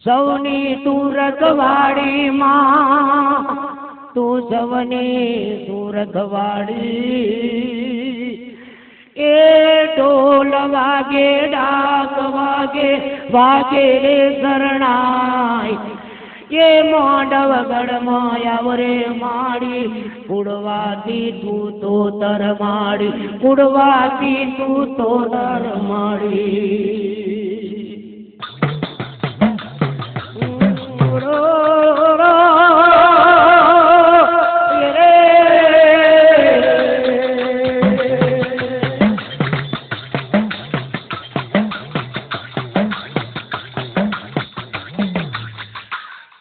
સૌની તું રખવાડી માં તું સૌની તું રખવાડી એ ઢોલ વાગે ડાક વાગે વાગે રે શરણાઈ એ મોંડવ ગઢમાં આવરે માડી કુડવાતી તું તો તર માડી કુડવાતી તું તો તર માડી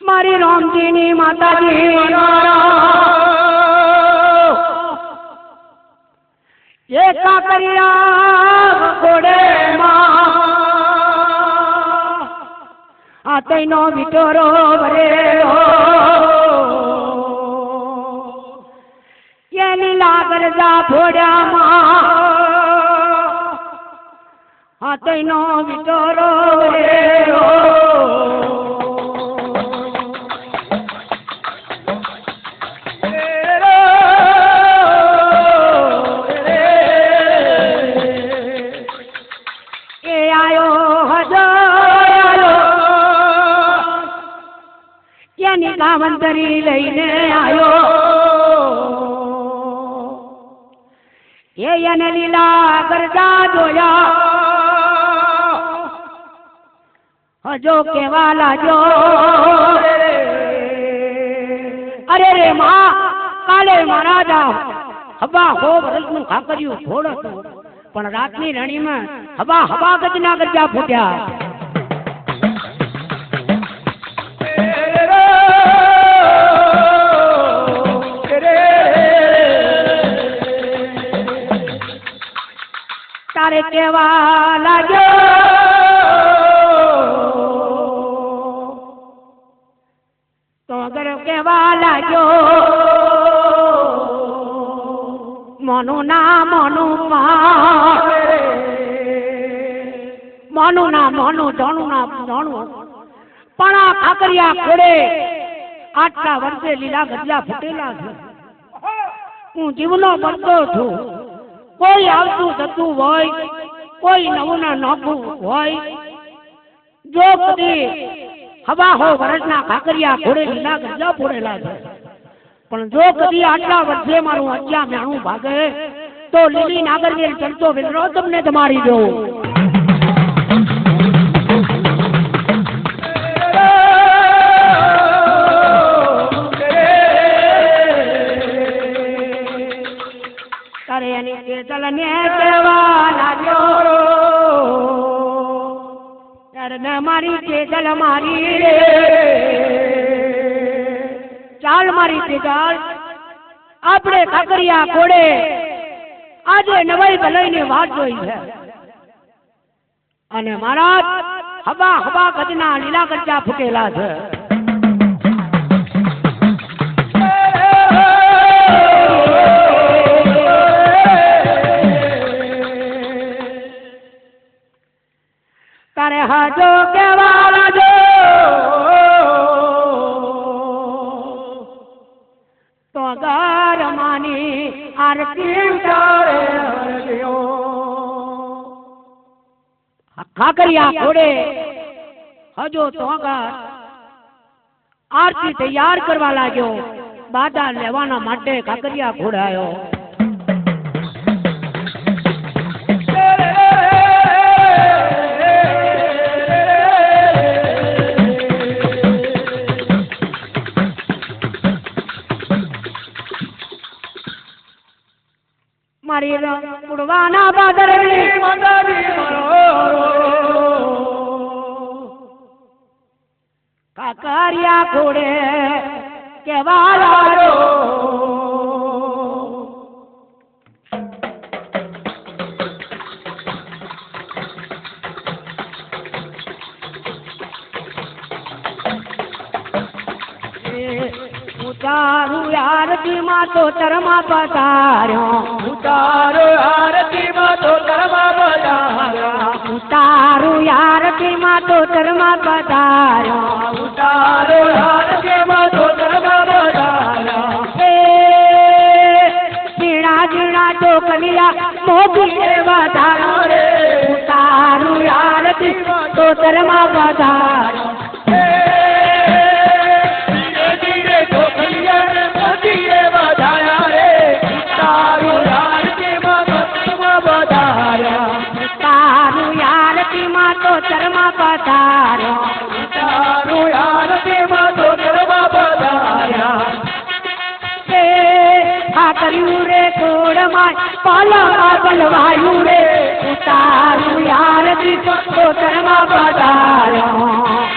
મારી રામજીની માતાજી એ કાકરિયા ઘોડે આ તૈનો વિટોરો ભરેલો એની લાગરજા ફોડ્યામાં આ તૈનો વિટોરો ભરેલો કાવંતરી લઈને આયો એને લીલા ગરજા જોયા હજો કેવા લાજો અરે રે માં કાલે મહારાજા હબા હો વર્ષનું ખાકર્યું થોડો પણ રાતની રણીમાં હબા હબા ગજના ગરજા ફૂટ્યા તારે કેવા લાગ્યો તો અગર કેવા લાગ્યો મોનું ના મોનું મોનું ના મોનું ધણું ના ધણું પણ આ ખાકરિયા ખોડે આટલા વર્ષે લીલા ગજલા ફૂટેલા છે હું જીવનો બનતો છું કોઈ આવતું થતું હોય કોઈ નવું ના નોખું હોય જો કદી હવા હો વર્ષના ખાકરિયા ઘોડે લીલા ગજલા ફોડેલા છે પણ જો કદી આટલા વર્ષે મારું અત્યા મેણું ભાગે તો લીલી નાગરવેલ ચડતો વેલરો તમને તમારી દઉં ચલને કેવા લાગ્યો ત્યારે મારી ચેતલ મારી રે ચાલ મારી ચેતલ આપણે ખાકરિયા ઘોડે આજે નવાઈ ભલાઈની વાત જોઈ છે અને મહારાજ હબા હબા ગજના લીલા ગજ્જા ફૂટેલા છે તારે હાજો કેવા લાજો તો ગરમાની આરતી ખાકરિયા ઘોડે હજો તો આરતી તૈયાર કરવા લાગ્યો બાધા લેવાના માટે ખાકરિયા ઘોડાયો મારી ઉડવાના બાદરની કાકરિયા ઘોડે કેવા લાડો હું ઉતારું આરતી માં તો તરમા પધાર્યો ઉતારો આરતી માં તો કરવા બધાર્યા ઉતારું આરતી માં તો તરમા પધાર્યો ઉતારો આરતી માં તો કરવા બધાર્યા એ ઝીણા ઝીણા ઢોકલિયા મોગીએ વધારો રે ઉતારું આરતી તો તરમા પધાર્યો ધીરે ધીરે ઢોકલિયા મોદીએ વધાર્યા રે ઉતારો આરતી માં તો કરવા બધાર્યા ઉતારું આરતી માં તો તરમા પધાર્યો ઉતારો આરતી માં તો કરવા બધાર્યા આ કર્યું રે કોડમાં પાલા બલવાયું રે ઉતારું આરતી તો તરમા પધાર્યો